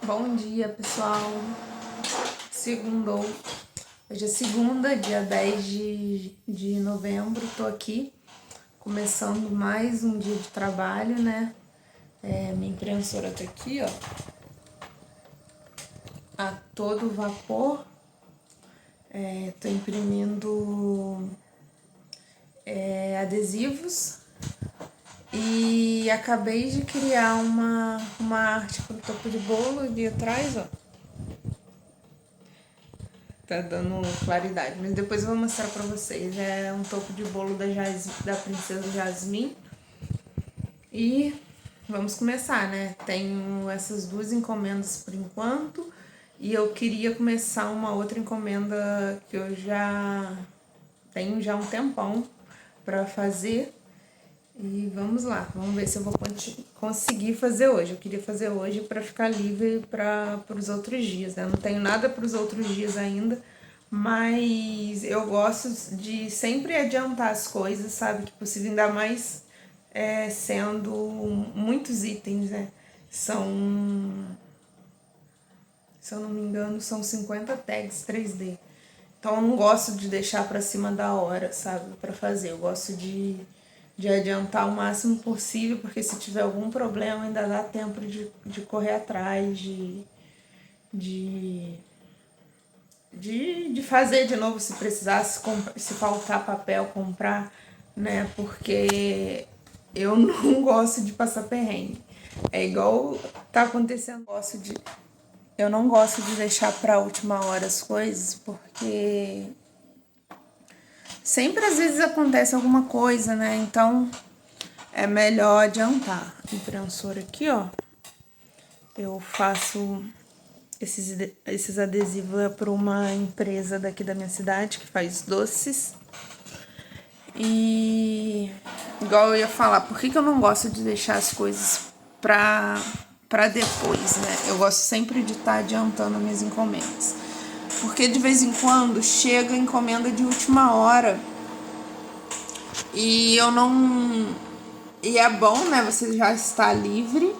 Bom dia, pessoal. Segundou. Hoje é segunda, dia 10 de novembro. Tô aqui começando mais um dia de trabalho, né? Minha impressora tá aqui, ó. A todo vapor. Tô imprimindo adesivos. E acabei de criar uma arte pro topo de bolo ali atrás, ó. Tá dando claridade, mas depois eu vou mostrar pra vocês. É um topo de bolo da Princesa Jasmine. E vamos começar, né? Tenho essas duas encomendas por enquanto. E eu queria começar uma outra encomenda que eu já tenho já um tempão pra fazer. E vamos lá, vamos ver se eu vou conseguir fazer hoje. Eu queria fazer hoje para ficar livre para os outros dias, né? Eu não tenho nada para os outros dias ainda, mas eu gosto de sempre adiantar as coisas, sabe? Que possível, ainda mais sendo muitos itens, né? Se eu não me engano, são 50 tags 3D. Então eu não gosto de deixar para cima da hora, sabe? Para fazer. Eu gosto de adiantar o máximo possível, porque se tiver algum problema ainda dá tempo de correr atrás, de, de fazer de novo se precisar, se faltar papel, comprar, né? Porque eu não gosto de passar perrengue. É igual tá acontecendo. Eu não gosto de deixar pra última hora as coisas, porque sempre às vezes acontece alguma coisa, né? Então é melhor adiantar. Impressora aqui, ó. Eu faço esses adesivos para uma empresa daqui da minha cidade que faz doces. E igual eu ia falar, por que eu não gosto de deixar as coisas pra depois, né? Eu gosto sempre de estar adiantando minhas encomendas. Porque de vez em quando chega encomenda de última hora e eu não. E é bom, né? Você já está livre.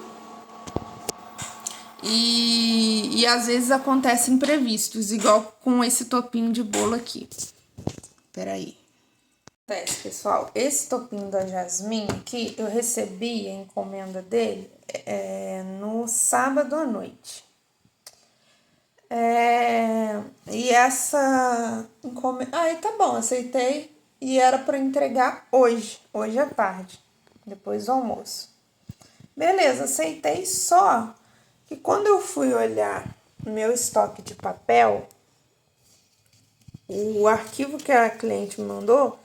E às vezes acontecem imprevistos, igual com esse topinho de bolo aqui. Peraí. Acontece, pessoal, esse topinho da Jasmine aqui, eu recebi a encomenda dele no sábado à noite. E essa encomenda... Aí tá bom, aceitei. E era para entregar hoje à tarde, depois do almoço. Beleza, aceitei, só que quando eu fui olhar meu estoque de papel, o arquivo que a cliente me mandou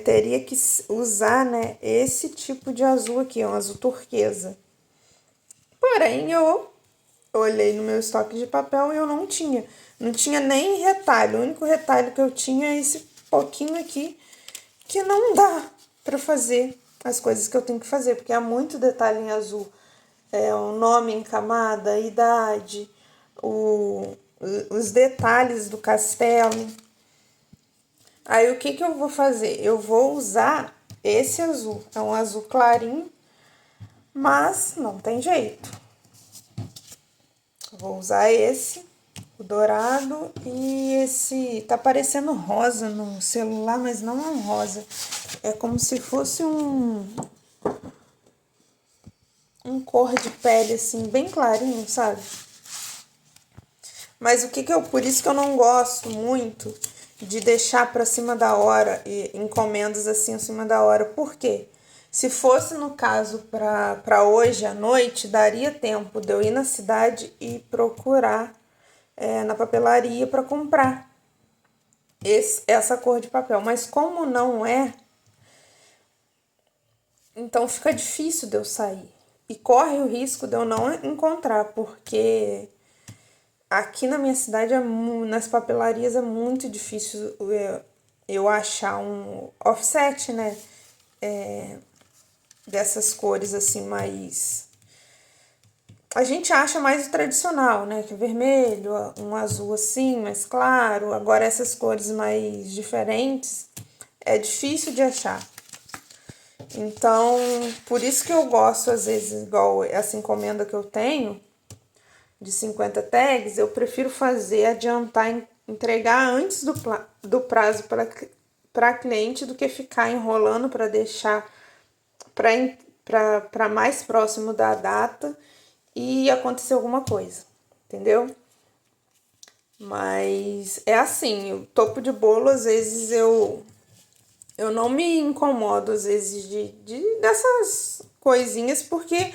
teria que usar, né, esse tipo de azul aqui, um azul turquesa. Porém, eu olhei no meu estoque de papel e eu não tinha nem retalho. O único retalho que eu tinha é esse pouquinho aqui, que não dá para fazer as coisas que eu tenho que fazer, porque há muito detalhe em azul. O nome em camada, a idade, os detalhes do castelo. Aí o que eu vou fazer? Eu vou usar esse azul. É um azul clarinho, mas não tem jeito. Vou usar esse, o dourado, e esse... Tá parecendo rosa no celular, mas não é um rosa. É como se fosse um cor de pele, assim, bem clarinho, sabe? Mas por isso que eu não gosto muito de deixar para cima da hora e encomendas assim acima da hora. Por quê? Se fosse no caso para hoje à noite, daria tempo de eu ir na cidade e procurar na papelaria para comprar essa cor de papel. Mas como não é, então fica difícil de eu sair. E corre o risco de eu não encontrar, porque aqui na minha cidade, nas papelarias, é muito difícil eu achar um offset, né? Dessas cores assim mais... A gente acha mais o tradicional, né? Que é vermelho, um azul assim, mais claro. Agora essas cores mais diferentes é difícil de achar. Então, por isso que eu gosto, às vezes, igual essa encomenda que eu tenho, de 50 tags, eu prefiro adiantar, entregar antes do prazo para cliente do que ficar enrolando para deixar para mais próximo da data e acontecer alguma coisa, entendeu? Mas é assim, o topo de bolo, às vezes eu não me incomodo, às vezes, dessas coisinhas, porque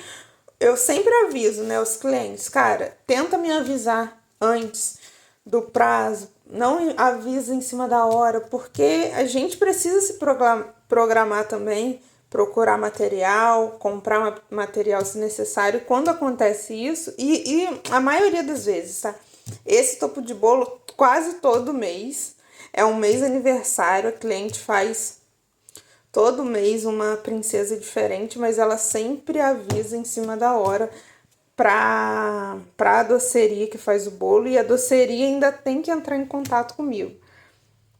eu sempre aviso, né, os clientes, cara, tenta me avisar antes do prazo, não avisa em cima da hora, porque a gente precisa se programar também, procurar material, comprar material se necessário, quando acontece isso, e a maioria das vezes, tá? Esse topo de bolo, quase todo mês, é um mês aniversário, a cliente faz todo mês uma princesa diferente, mas ela sempre avisa em cima da hora pra doceria que faz o bolo, e a doceria ainda tem que entrar em contato comigo.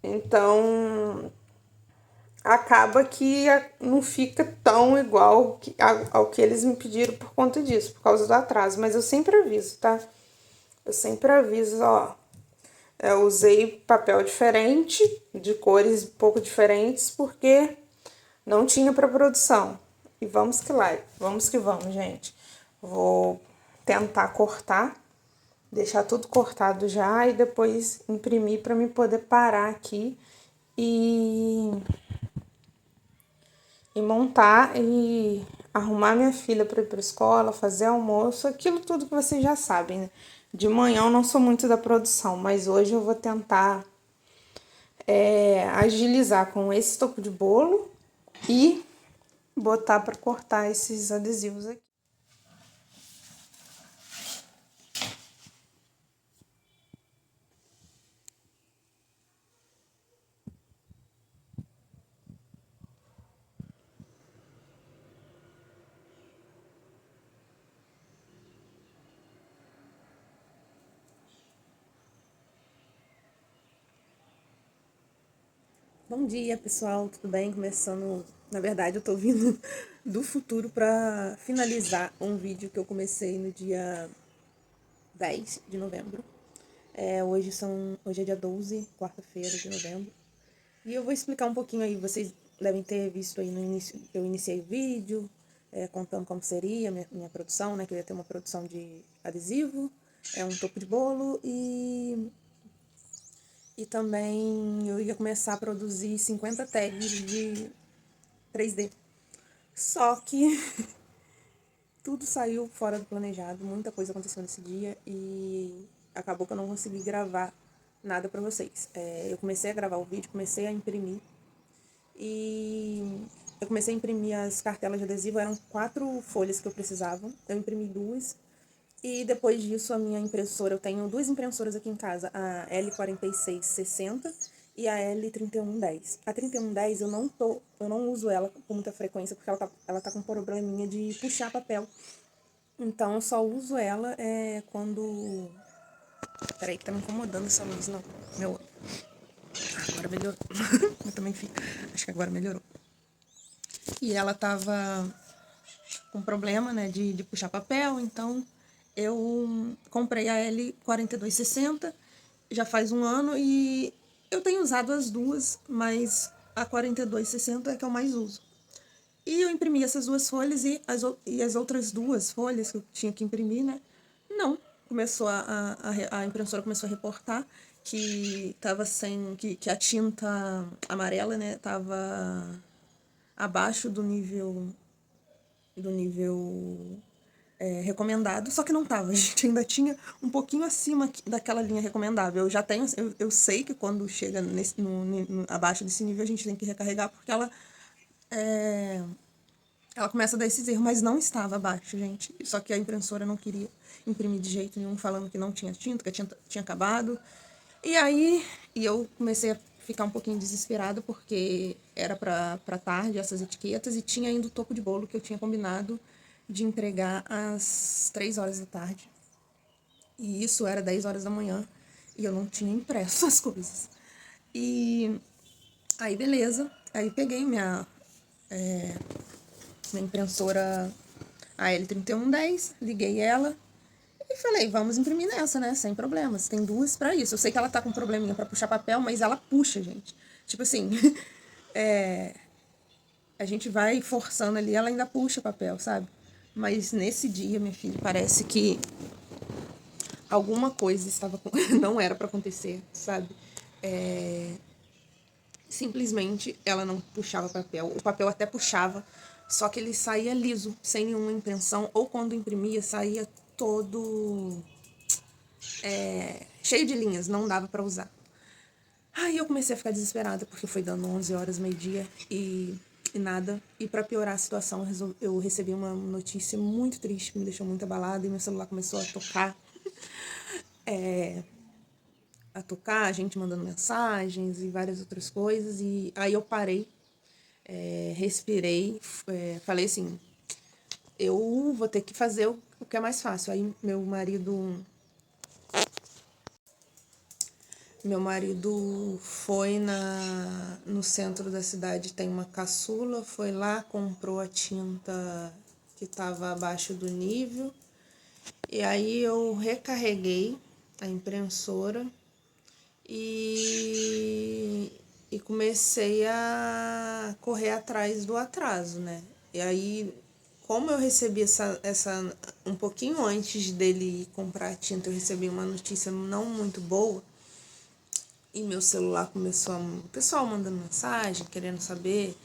Então, acaba que não fica tão igual ao que eles me pediram por conta disso, por causa do atraso. Mas eu sempre aviso, tá? Eu sempre aviso, ó. Eu usei papel diferente, de cores um pouco diferentes, porque não tinha para produção. E vamos que lá, vamos que vamos, gente. Vou tentar cortar, deixar tudo cortado já e depois imprimir para me poder parar aqui e montar e arrumar minha filha para ir para escola, fazer almoço, aquilo tudo que vocês já sabem, né? De manhã eu não sou muito da produção, mas hoje eu vou tentar agilizar com esse topo de bolo e botar para cortar esses adesivos aqui. Bom dia, pessoal, tudo bem? Começando, na verdade, eu tô vindo do futuro para finalizar um vídeo que eu comecei no dia 10 de novembro. Hoje é dia 12, quarta-feira de novembro. E eu vou explicar um pouquinho aí, vocês devem ter visto aí no início, eu iniciei o vídeo, contando como seria minha produção, né? Que eu ia ter uma produção de adesivo, um topo de bolo e também eu ia começar a produzir 50 tags de 3D. Só que tudo saiu fora do planejado, muita coisa aconteceu nesse dia e acabou que eu não consegui gravar nada pra vocês. Eu comecei a gravar o vídeo, comecei a imprimir e eu comecei a imprimir as cartelas de adesivo, eram 4 folhas que eu precisava, eu imprimi 2 e depois disso a minha impressora, eu tenho 2 impressoras aqui em casa, a L4660 e a L3110. A 3110 eu não uso ela com muita frequência porque ela tá com um probleminha de puxar papel. Então eu só uso ela quando... Peraí que tá me incomodando essa luz, não. Meu... Agora melhorou. Eu também fico. Acho que agora melhorou. E ela tava com problema, né, de puxar papel, então eu comprei a L4260 já faz um ano e eu tenho usado as duas, mas a 4260 é que eu mais uso. E eu imprimi essas 2 folhas e as outras 2 folhas que eu tinha que imprimir, né? Não. Começou a impressora começou a reportar que tava sem. Que a tinta amarela, né, tava abaixo do nível recomendado, só que não tava. A gente ainda tinha um pouquinho acima daquela linha recomendável. Eu sei que quando chega abaixo desse nível a gente tem que recarregar porque ela começa a dar esses erros, mas não estava abaixo, gente. Só que a impressora não queria imprimir de jeito nenhum, falando que não tinha tinta, que a tinta tinha acabado. E aí, eu comecei a ficar um pouquinho desesperada, porque era pra tarde essas etiquetas, e tinha ainda o topo de bolo que eu tinha combinado de entregar às 3 horas da tarde. E isso era 10 horas da manhã, e eu não tinha impresso as coisas. E aí, beleza. Aí peguei minha impressora AL3110, liguei ela e falei, vamos imprimir nessa, né? Sem problemas. Tem duas pra isso. Eu sei que ela tá com um probleminha pra puxar papel, mas ela puxa, gente. Tipo assim, a gente vai forçando ali, ela ainda puxa papel, sabe? Mas nesse dia, minha filha, parece que alguma coisa estava não era pra acontecer, sabe? Simplesmente ela não puxava papel. O papel até puxava, só que ele saía liso, sem nenhuma impressão, ou quando imprimia, saía todo cheio de linhas, não dava pra usar. Aí eu comecei a ficar desesperada, porque foi dando 11 horas, meio-dia, e nada. E pra piorar a situação, eu recebi uma notícia muito triste, que me deixou muito abalada, e meu celular começou a tocar. A gente mandando mensagens e várias outras coisas. E aí eu parei, respirei, falei assim, eu vou ter que fazer o que é mais fácil. Aí meu marido foi no centro da cidade, tem uma caçula, foi lá, comprou a tinta que estava abaixo do nível. E aí eu recarreguei a impressora e comecei a correr atrás do atraso, né? E aí, como eu recebi essa um pouquinho antes dele comprar a tinta, eu recebi uma notícia não muito boa. E meu celular começou o pessoal mandando mensagem, querendo saber,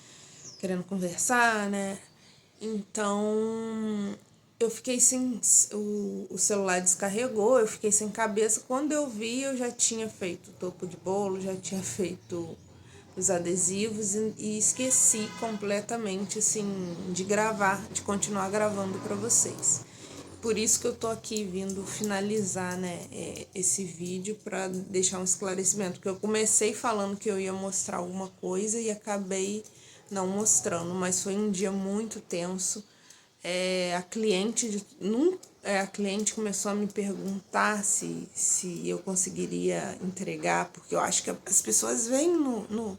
querendo conversar, né? Então, eu fiquei sem... O celular descarregou, eu fiquei sem cabeça. Quando eu vi, eu já tinha feito o topo de bolo, já tinha feito os adesivos e esqueci completamente, assim, de gravar, de continuar gravando para vocês. Por isso que eu tô aqui vindo finalizar, né, esse vídeo para deixar um esclarecimento, porque eu comecei falando que eu ia mostrar alguma coisa e acabei não mostrando, mas foi um dia muito tenso. A cliente começou a me perguntar se eu conseguiria entregar, porque eu acho que as pessoas veem no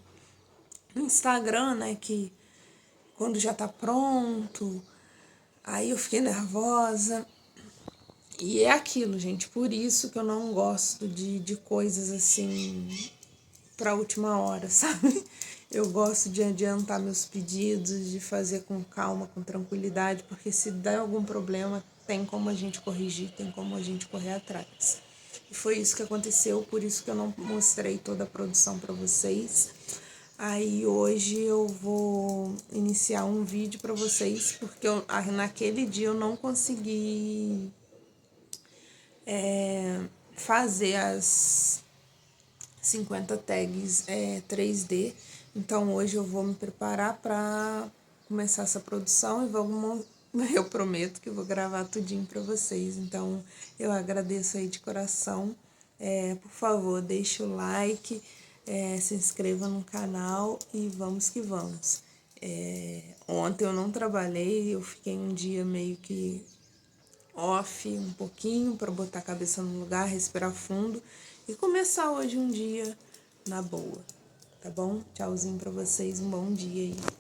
Instagram, né, que quando já tá pronto. Aí eu fiquei nervosa. E é aquilo, gente, por isso que eu não gosto de coisas assim pra última hora, sabe? Eu gosto de adiantar meus pedidos, de fazer com calma, com tranquilidade, porque se der algum problema, tem como a gente corrigir, tem como a gente correr atrás. E foi isso que aconteceu, por isso que eu não mostrei toda a produção pra vocês. Aí hoje eu vou iniciar um vídeo pra vocês, porque naquele dia eu não consegui fazer as 50 tags 3D. Então hoje eu vou me preparar para começar essa produção e eu prometo que vou gravar tudinho para vocês. Então eu agradeço aí de coração. Por favor, deixe o like, se inscreva no canal e vamos que vamos. Ontem eu não trabalhei, eu fiquei um dia meio que off um pouquinho para botar a cabeça no lugar, respirar fundo e começar hoje um dia na boa, tá bom? Tchauzinho para vocês, um bom dia aí.